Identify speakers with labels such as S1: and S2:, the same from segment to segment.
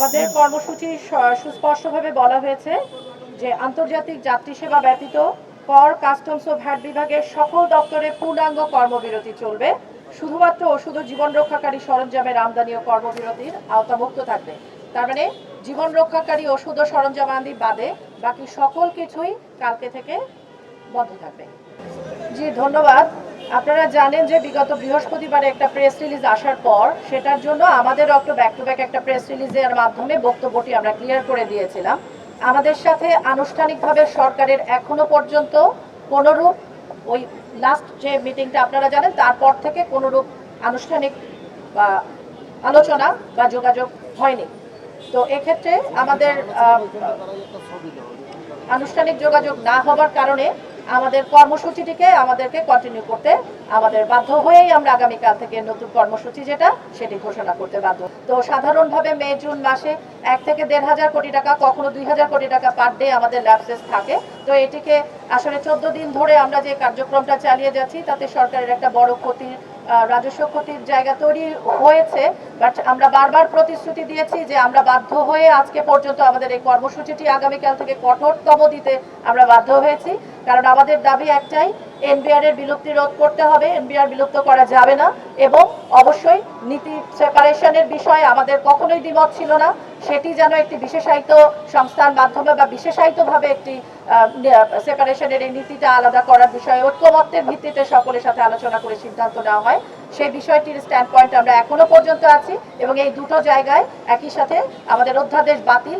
S1: আমাদের কর্মসূচি সুস্পষ্টভাবে বলা হয়েছে যে আন্তর্জাতিক যাত্রী সেবা ব্যতীত কর, কাস্টমস ও ভ্যাট বিভাগের সকল দপ্তরে পূর্ণাঙ্গ কর্মবিরতি চলবে। শুধুমাত্র ওষুধ ও জীবন রক্ষাকারী সরঞ্জামের আমদানি ও কর্মবিরতির আওতামুক্ত থাকবে। তার মানে জীবন রক্ষাকারী ওষুধ ও সরঞ্জাম আমদানি বাদে বাকি সকল কিছুই কালকে থেকে বন্ধ থাকবে। জি ধন্যবাদ। আপনারা জানেন যে বিগত বৃহস্পতিবারে একটা প্রেস রিলিজ আসার পর সেটার জন্য আমাদের ব্যাক টু ব্যাক একটা প্রেস রিলিজের মাধ্যমে বক্তব্যটি আমরা ক্লিয়ার করে দিয়েছিলাম। আমাদের সাথে আনুষ্ঠানিকভাবে সরকারের এখনো পর্যন্ত কোনোরূপ ওই লাস্ট যে মিটিংটা আপনারা জানেন তারপর থেকে কোনোরূপ আনুষ্ঠানিক বা আলোচনা বা যোগাযোগ হয়নি। তো এক্ষেত্রে আমাদের আনুষ্ঠানিক যোগাযোগ না হওয়ার কারণে আমাদের কর্মসূচিটিকে আমাদেরকে কন্টিনিউ করতে আমাদের বাধ্য হয়েই আমরা আগামীকাল থেকে নতুন কর্মসূচি যেটা সেটি ঘোষণা করতে বাধ্য। তো সাধারণভাবে মে জুন মাসে 1 থেকে 1.5 কোটি টাকা, কখনো 2000 কোটি টাকা পার ডে আমাদের ল্যাপসেস থাকে। তো এটিকে আসলে 14 দিন ধরে আমরা যে কার্যক্রমটা চালিয়ে যাচ্ছি তাতে সরকারের একটা বড় ক্ষতির রাজস্ব ক্ষতির জায়গা তৈরি হয়েছে। বাট আমরা বারবার প্রতিশ্রুতি দিয়েছি যে আমরা বাধ্য হয়ে আজকে পর্যন্ত আমাদের এই কর্মসূচিটি আগামীকাল থেকে কঠোরতম দিতে আমরা বাধ্য হয়েছি। কারণ আমাদের দাবি একটাই, এনবিআর এর বিলুপ্তি রোধ করতে হবে, এনবিআর বিলুপ্ত করা যাবে না। এবং অবশ্যই নীতি সেপারেশনের বিষয়ে আমাদের কখনোই দ্বিমত ছিল না, সেটি যেন একটি বিশেষায়িত সংস্থার মাধ্যমে বা বিশেষায়িতভাবে একটি সেপারেশনের এই নীতিটা আলাদা করার বিষয়ে ঐক্যমত্যের ভিত্তিতে সকলের সাথে আলোচনা করে সিদ্ধান্ত নেওয়া হয়। সেই বিষয়টির স্ট্যান্ড পয়েন্ট আমরা এখনো পর্যন্ত আছি এবং এই দুটো জায়গায় একই সাথে আমাদের অধ্যাদেশ বাতিল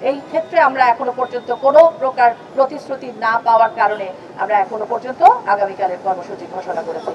S1: এই ক্ষেত্রে আমরা এখনো পর্যন্ত কোনো প্রকার প্রতিশ্রুতি না পাওয়ার কারণে আমরা এখনো পর্যন্ত আগামীকালের কর্মসূচি ঘোষণা করেছি।